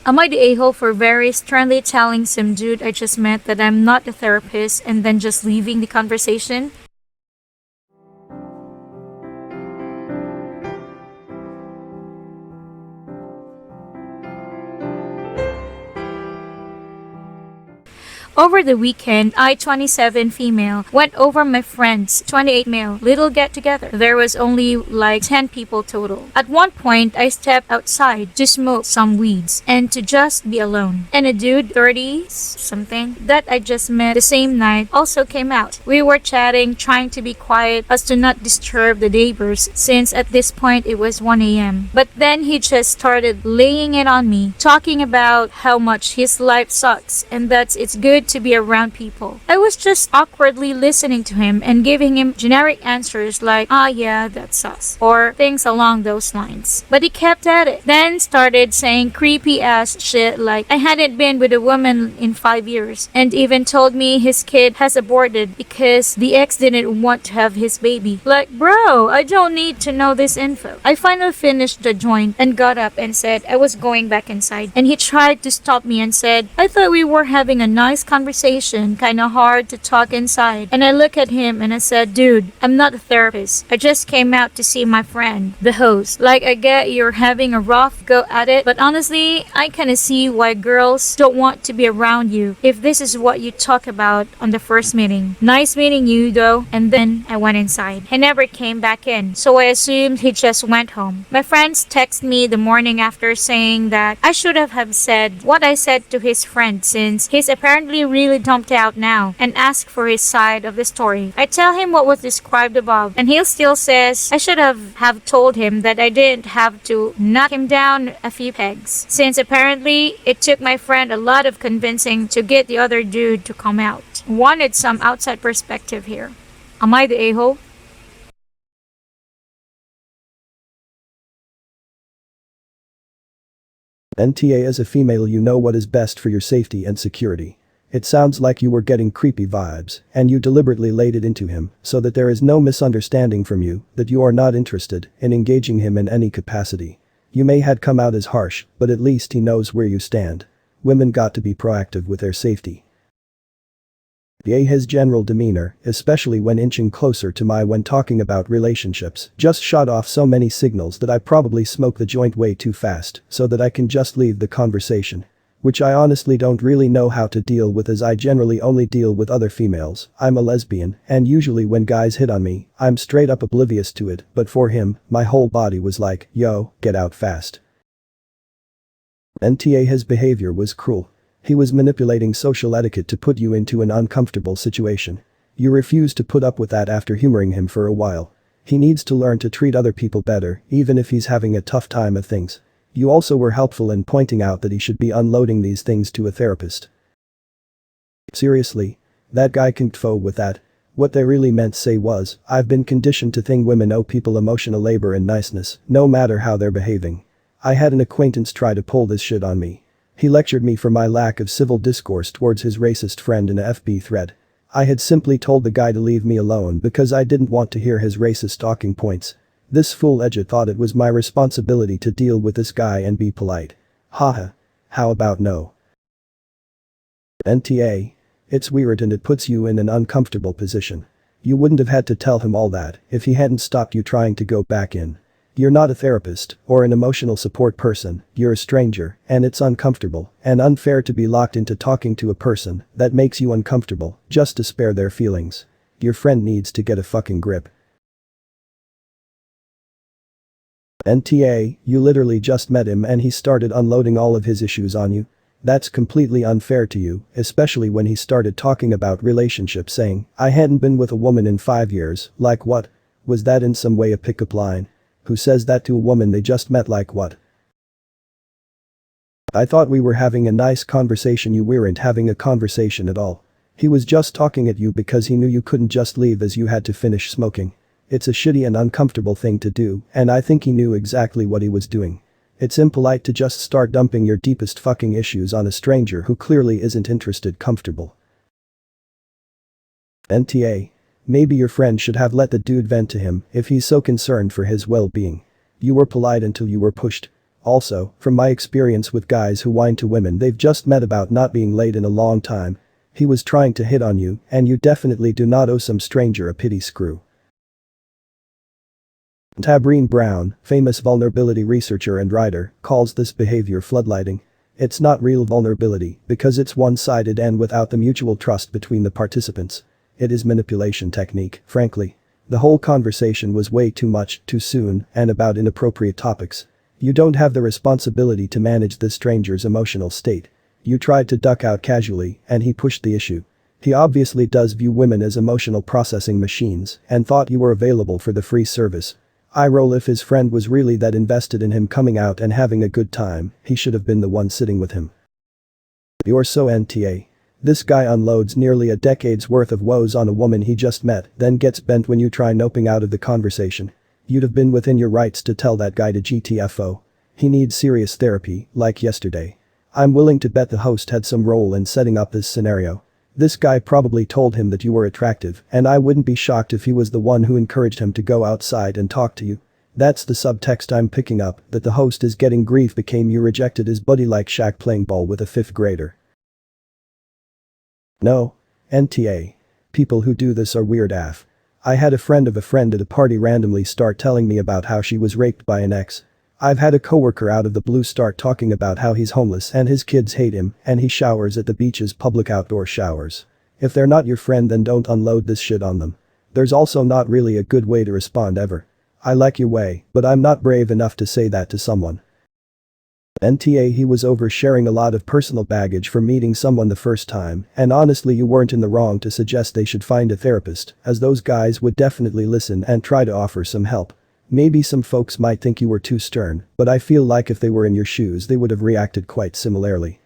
Am I the a-hole for very sternly telling some dude I just met that I'm not a therapist and then just leaving the conversation? Over the weekend, I, 27 female, went over my friend's 28 male little get together. There was only like 10 people total. At one point, I stepped outside to smoke some weeds and to just be alone. And a dude, 30 something, that I just met the same night also came out. We were chatting, trying to be quiet as to not disturb the neighbors since at this point it was 1 a.m. But then he just started laying it on me, talking about how much his life sucks and that it's good to be around people. I was just awkwardly listening to him and giving him generic answers like, ah yeah, that sucks, or things along those lines. But he kept at it, then started saying creepy ass shit like I hadn't been with a woman in 5 years, and even told me his kid has aborted because the ex didn't want to have his baby. Like, bro, I don't need to know this info. I finally finished the joint and got up and said I was going back inside, and he tried to stop me and said, I thought we were having a nice conversation, kinda hard to talk inside. And I looked at him and I said, dude, I'm not a therapist. I just came out to see my friend, the host. Like, I get you're having a rough go at it, but honestly, I kinda see why girls don't want to be around you if this is what you talk about on the first meeting. Nice meeting you though. And then I went inside. He never came back in, so I assumed he just went home. My friends texted me the morning after saying that I should have said what I said to his friend since he's apparently really dumped out now and asked for his side of the story. I tell him what was described above and he still says I should have told him that I didn't have to knock him down a few pegs since apparently it took my friend a lot of convincing to get the other dude to come out. Wanted some outside perspective here. Am I the a-hole? NTA, as a female, you know what is best for your safety and security. It sounds like you were getting creepy vibes, and you deliberately laid it into him so that there is no misunderstanding from you that you are not interested in engaging him in any capacity. You may had come out as harsh, but at least he knows where you stand. Women got to be proactive with their safety. His general demeanor, especially when inching closer to my when talking about relationships, just shot off so many signals that I probably smoke the joint way too fast so that I can just leave the conversation. Which I honestly don't really know how to deal with, as I generally only deal with other females. I'm a lesbian, and usually when guys hit on me, I'm straight up oblivious to it, but for him, my whole body was like, yo, get out fast. NTA, his behavior was cruel. He was manipulating social etiquette to put you into an uncomfortable situation. You refused to put up with that after humoring him for a while. He needs to learn to treat other people better, even if he's having a tough time of things. You also were helpful in pointing out that he should be unloading these things to a therapist. Seriously? That guy can't fool with that. What they really meant to say was, I've been conditioned to think women owe people emotional labor and niceness, no matter how they're behaving. I had an acquaintance try to pull this shit on me. He lectured me for my lack of civil discourse towards his racist friend in a FB thread. I had simply told the guy to leave me alone because I didn't want to hear his racist talking points. This fool edge thought it was my responsibility to deal with this guy and be polite. Haha. How about no? NTA. It's weird and it puts you in an uncomfortable position. You wouldn't have had to tell him all that if he hadn't stopped you trying to go back in. You're not a therapist or an emotional support person, you're a stranger, and it's uncomfortable and unfair to be locked into talking to a person that makes you uncomfortable just to spare their feelings. Your friend needs to get a fucking grip. NTA, you literally just met him and he started unloading all of his issues on you. That's completely unfair to you, especially when he started talking about relationships saying, I hadn't been with a woman in 5 years. Like what? Was that in some way a pickup line? Who says that to a woman they just met? Like what? I thought we were having a nice conversation. You weren't having a conversation at all. He was just talking at you because he knew you couldn't just leave as you had to finish smoking. It's a shitty and uncomfortable thing to do, and I think he knew exactly what he was doing. It's impolite to just start dumping your deepest fucking issues on a stranger who clearly isn't interested. Comfortable. NTA. Maybe your friend should have let the dude vent to him if he's so concerned for his well-being. You were polite until you were pushed. Also, from my experience with guys who whine to women they've just met about not being laid in a long time. He was trying to hit on you, and you definitely do not owe some stranger a pity screw. Tabrine Brown, famous vulnerability researcher and writer, calls this behavior floodlighting. It's not real vulnerability because it's one-sided and without the mutual trust between the participants. It is manipulation technique, frankly. The whole conversation was way too much, too soon, and about inappropriate topics. You don't have the responsibility to manage this stranger's emotional state. You tried to duck out casually, and he pushed the issue. He obviously does view women as emotional processing machines and thought you were available for the free service. I roll if his friend was really that invested in him coming out and having a good time, he should have been the one sitting with him. You're so NTA. This guy unloads nearly a decade's worth of woes on a woman he just met, then gets bent when you try noping out of the conversation. You'd have been within your rights to tell that guy to GTFO. He needs serious therapy, like yesterday. I'm willing to bet the host had some role in setting up this scenario. This guy probably told him that you were attractive, and I wouldn't be shocked if he was the one who encouraged him to go outside and talk to you. That's the subtext I'm picking up, that the host is getting grief became you rejected his buddy like Shaq playing ball with a 5th grader. No. NTA. People who do this are weird AF. I had a friend of a friend at a party randomly start telling me about how she was raped by an ex. I've had a coworker out of the blue start talking about how he's homeless and his kids hate him and he showers at the beach's public outdoor showers. If they're not your friend then don't unload this shit on them. There's also not really a good way to respond ever. I like your way, but I'm not brave enough to say that to someone. NTA he was oversharing a lot of personal baggage for meeting someone the first time, and honestly you weren't in the wrong to suggest they should find a therapist, as those guys would definitely listen and try to offer some help. Maybe some folks might think you were too stern, but I feel like if they were in your shoes they would have reacted quite similarly.